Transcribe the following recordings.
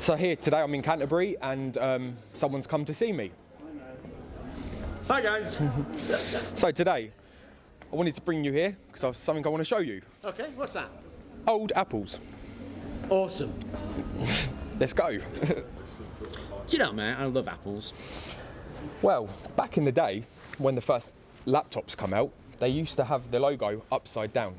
So here today I'm in Canterbury and someone's come to see me. Hi guys. So today I wanted to bring you here because there's something I want to show you. Okay, what's that? Old apples. Awesome. Let's go. Do you know, man, I love apples. Well, back in the day when the first laptops come out, they used to have the logo upside down.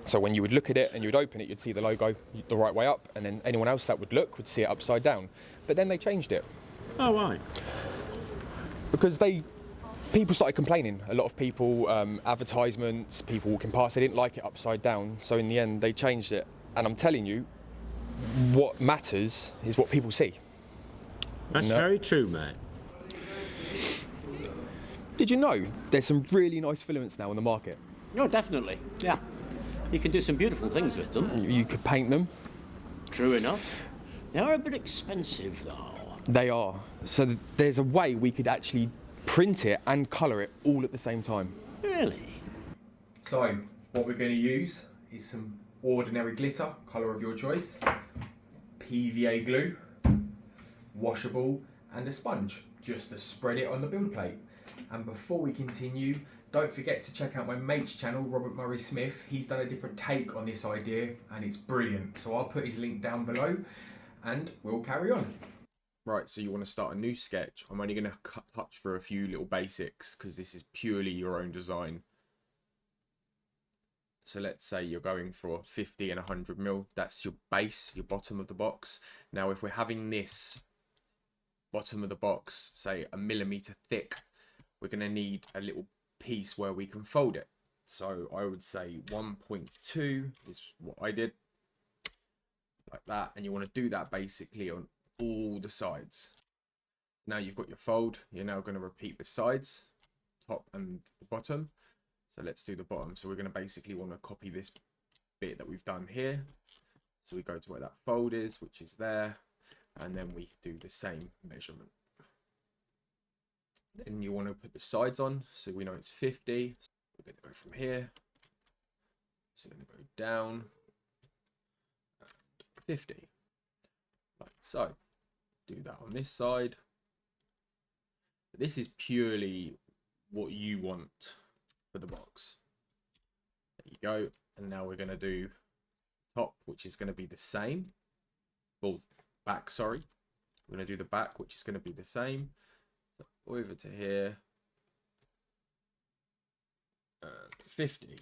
So when you would look at it and you would open it, you'd see the logo the right way up, and then anyone else that would look would see it upside down. But then they changed it Oh, right. because people started complaining. A lot of people, advertisements, people walking past, they didn't like it upside down. So in the end, they changed it. And I'm telling you, what matters is what people see. That's very true, mate. Did you know there's some really nice filaments now on the market? No, definitely. Yeah. You can do some beautiful things with them. You could paint them. True enough. They are a bit expensive, though. They are. So there's a way we could actually print it and colour it all at the same time. Really? So what we're going to use is some ordinary glitter, colour of your choice, PVA glue, washable, and a sponge, just to spread it on the build plate. And before we continue, don't forget to check out my mate's channel, Robert Murray Smith. He's done a different take on this idea and it's brilliant. So I'll put his link down below and we'll carry on. Right, so you want to start a new sketch. I'm only going to touch for a few little basics because this is purely your own design. So let's say you're going for 50 and 100 mil. That's your base, your bottom of the box. Now, if we're having this bottom of the box, say 1 millimeter thick, we're going to need a little piece where we can fold it. So I would say 1.2 is what I did, like that. And you want to do that basically on all the sides. Now you've got your fold. You're now going to repeat the sides, top and the bottom. So let's do the bottom. So we're going to basically want to copy this bit that we've done here. So we go to where that fold is, which is there, and then we do the same measurement. Then you want to put the sides on, so we know it's 50. We're going to go from here. So we're going to go down and 50, like so. Do that on this side. This is purely what you want for the box. There you go. And now we're going to do top, which is going to be the same. Well, back, sorry. We're going to do the back, which is going to be the same. So over to here. 50.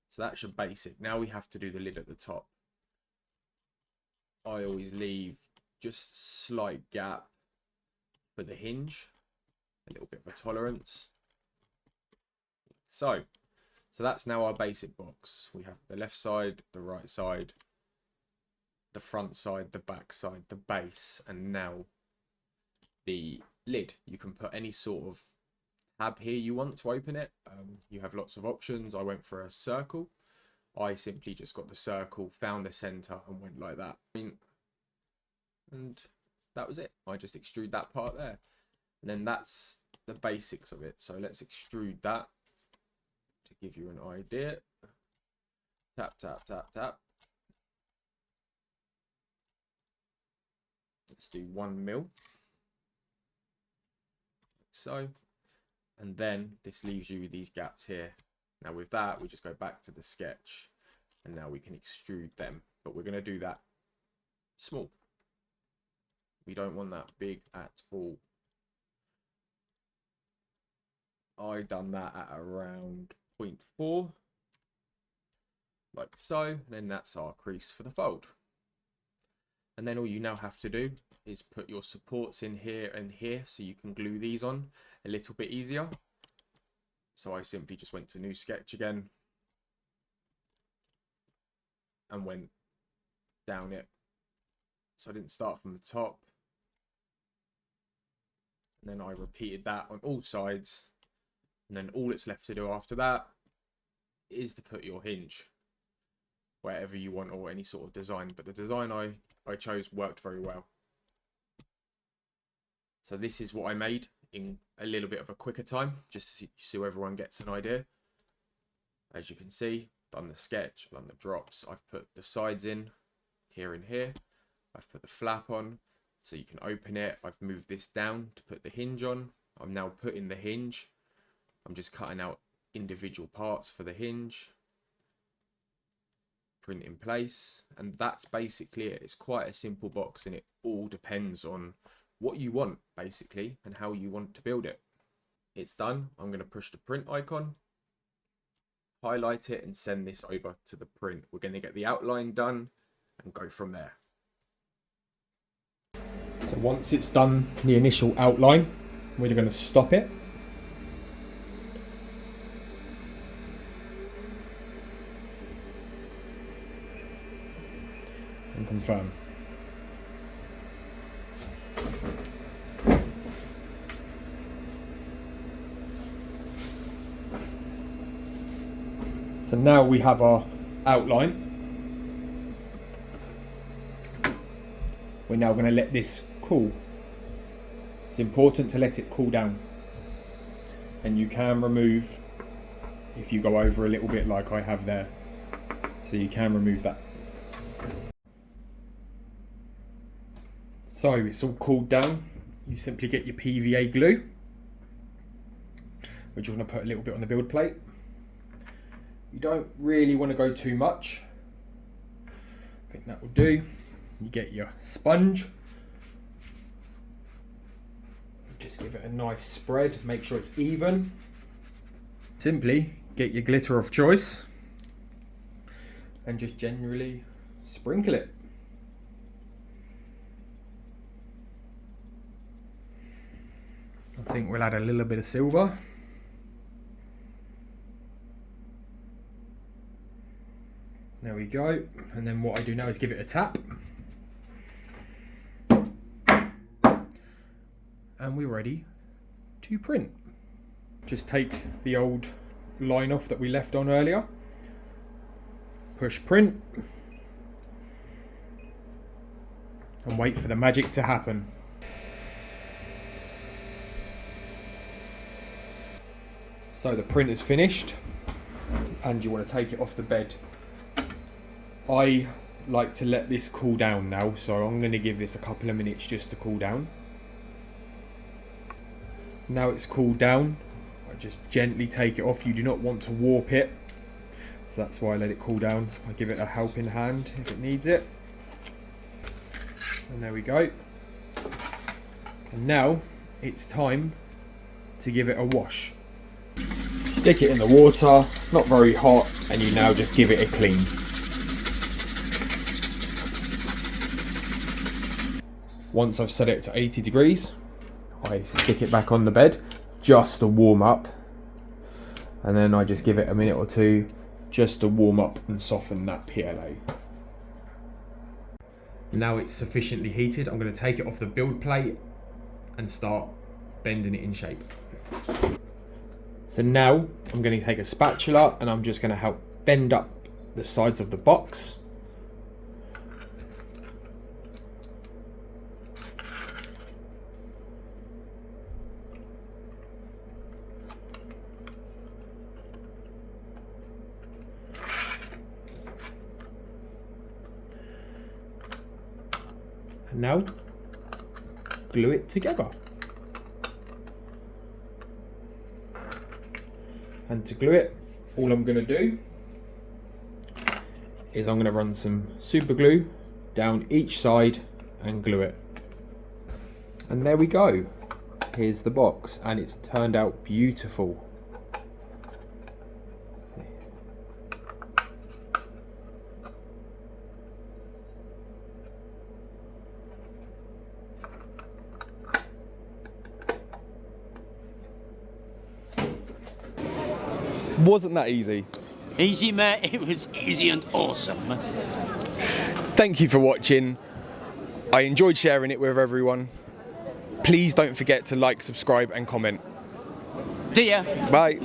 So that's your basic. Now we have to do the lid at the top. I always leave just slight gap for the hinge. A little bit of a tolerance. So that's now our basic box. We have the left side, the right side, the front side, the back side, the base, and now the lid. You can put any sort of tab here you want to open it. You have lots of options. I went for a circle. I simply just got the circle, found the center, and went like that. And that was it. I just extrude that part there. And then that's the basics of it. So let's extrude that to give you an idea. Tap, tap, tap, tap. Let's do 1 mil. So, and then this leaves you with these gaps here. Now with that, we just go back to the sketch and now we can extrude them, but we're going to do that small. We don't want that big at all. I done that at around 0.4, like so, and then that's our crease for the fold. And then all you now have to do is put your supports in here and here so you can glue these on a little bit easier. So I simply just went to new sketch again and went down it. So I didn't start from the top. And then I repeated that on all sides. And then all it's left to do after that is to put your hinge wherever you want or any sort of design. But the design I chose worked very well. So this is what I made in a little bit of a quicker time, just so everyone gets an idea. As you can see, done the sketch, done the drops. I've put the sides in here and here. I've put the flap on so you can open it. I've moved this down to put the hinge on. I'm now putting the hinge. I'm just cutting out individual parts for the hinge. Print in place, and that's basically it. It's quite a simple box, and it all depends on what you want basically and how you want to build it. It's done. I'm going to push the print icon, highlight it, and send this over to the print. We're going to get the outline done and go from there. So once it's done the initial outline, we're going to stop it. And confirm. So now we have our outline. We're now going to let this cool. It's important to let it cool down. And you can remove if you go over a little bit like I have there. So you can remove that. So it's all cooled down. You simply get your PVA glue, which you're going to put a little bit on the build plate. You don't really want to go too much. I think that will do. You get your sponge. Just give it a nice spread. Make sure it's even. Simply get your glitter of choice and just generally sprinkle it. I think we'll add a little bit of silver. There we go. And then what I do now is give it a tap. And we're ready to print. Just take the old line off that we left on earlier. Push print. And wait for the magic to happen. So the print is finished, and you want to take it off the bed. I like to let this cool down now, so I'm going to give this a couple of minutes just to cool down. Now it's cooled down, I just gently take it off. You do not want to warp it, so that's why I let it cool down. I give it a helping hand if it needs it. And there we go. And now it's time to give it a wash. Stick it in the water, not very hot, and you now just give it a clean. Once I've set it to 80 degrees, I stick it back on the bed just to warm up, and then I just give it a minute or two just to warm up and soften that PLA. Now it's sufficiently heated, I'm going to take it off the build plate and start bending it in shape. So now I'm going to take a spatula and I'm just going to help bend up the sides of the box. And now glue it together. And to glue it, all I'm going to do is I'm going to run some super glue down each side and glue it. And there we go. Here's the box, and it's turned out beautiful. Wasn't that easy? Easy, mate. It was easy and awesome. Thank you for watching. I enjoyed sharing it with everyone. Please don't forget to like, subscribe and comment. See ya. Bye.